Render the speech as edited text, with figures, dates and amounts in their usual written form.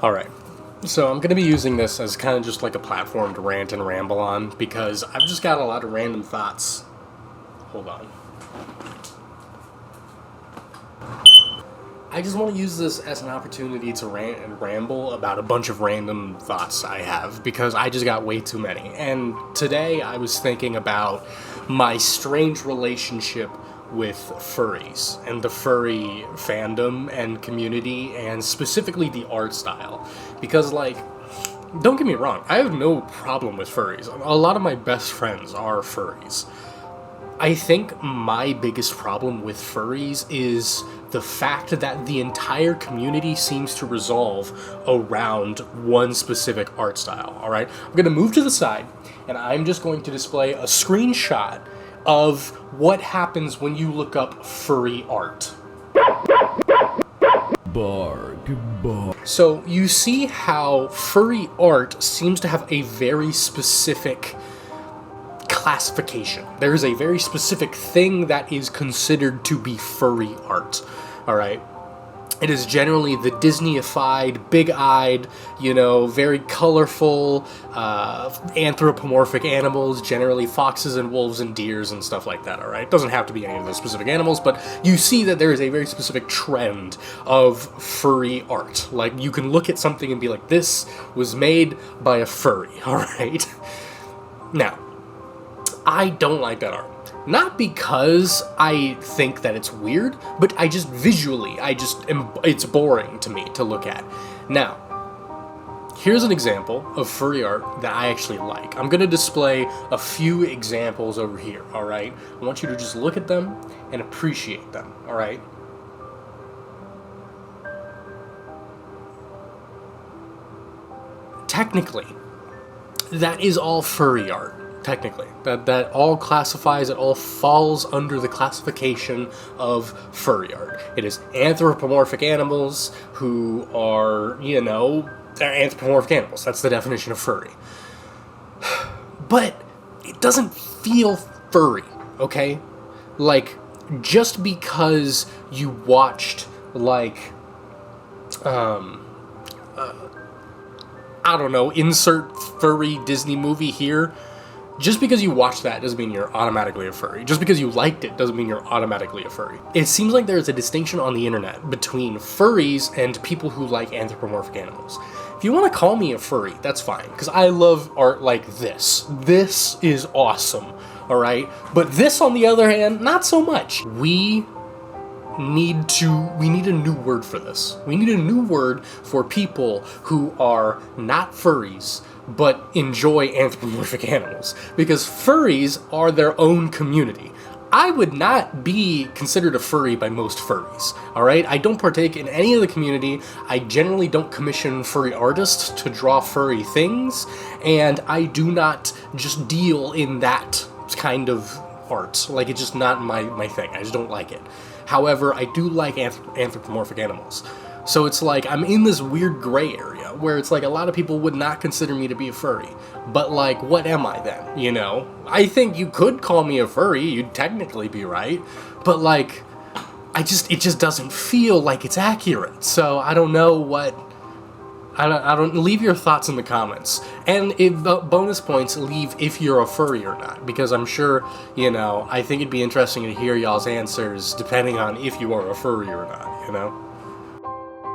Alright, so I'm going to be using this as kind of just like a platform to rant and ramble on, because I've just got a lot of random thoughts. Hold on. I just want to use this as an opportunity to rant and ramble about a bunch of random thoughts I have, because I just got way too many. And today I was thinking about my strange relationship with furries and the furry fandom and community, and specifically the art style. Because, like, don't get me wrong, I have no problem with furries. A lot of my best friends are furries. I think my biggest problem with furries is the fact that the entire community seems to resolve around one specific art style, alright? I'm going to move to the side, and I'm just going to display a screenshot of what happens when you look up furry art. So you see how furry art seems to have a very specific classification. There is a very specific thing that is considered to be furry art, alright? It is generally the Disney-ified, big-eyed, very colorful, anthropomorphic animals, generally foxes and wolves and deers and stuff like that, alright? It doesn't have to be any of those specific animals, but you see that there is a very specific trend of furry art. Like, you can look at something and be like, this was made by a furry, alright? Now, I don't like that art. Not because I think that it's weird, but I just visually, it's boring to me to look at. Now, here's an example of furry art that I actually like. I'm gonna display a few examples over here, alright? I want you to just look at them and appreciate them, alright? Technically, that is all furry art. Technically, that all classifies, it all falls under the classification of furry art. It is anthropomorphic animals who are, they're anthropomorphic animals. That's the definition of furry. But it doesn't feel furry, okay? Like, just because you watched, like, I don't know, insert furry Disney movie here. Just because you watched that doesn't mean you're automatically a furry. Just because you liked it doesn't mean you're automatically a furry. It seems like there's a distinction on the internet between furries and people who like anthropomorphic animals. If you want to call me a furry, that's fine, because I love art like this. This is awesome, alright? But this, on the other hand, not so much. We need a new word for this. We need a new word for people who are not furries, but enjoy anthropomorphic animals. Because furries are their own community. I would not be considered a furry by most furries, alright? I don't partake in any of the community. I generally don't commission furry artists to draw furry things, and I do not just deal in that kind of art. Like, it's just not my thing. I just don't like it. However, I do like anthropomorphic animals. So it's like, I'm in this weird gray area, where it's like a lot of people would not consider me to be a furry. But, like, what am I then, I think you could call me a furry, you'd technically be right. But, like, it just doesn't feel like it's accurate. So I don't know what... I don't leave your thoughts in the comments. And bonus points, leave if you're a furry or not. Because I'm sure, I think it'd be interesting to hear y'all's answers depending on if you are a furry or not,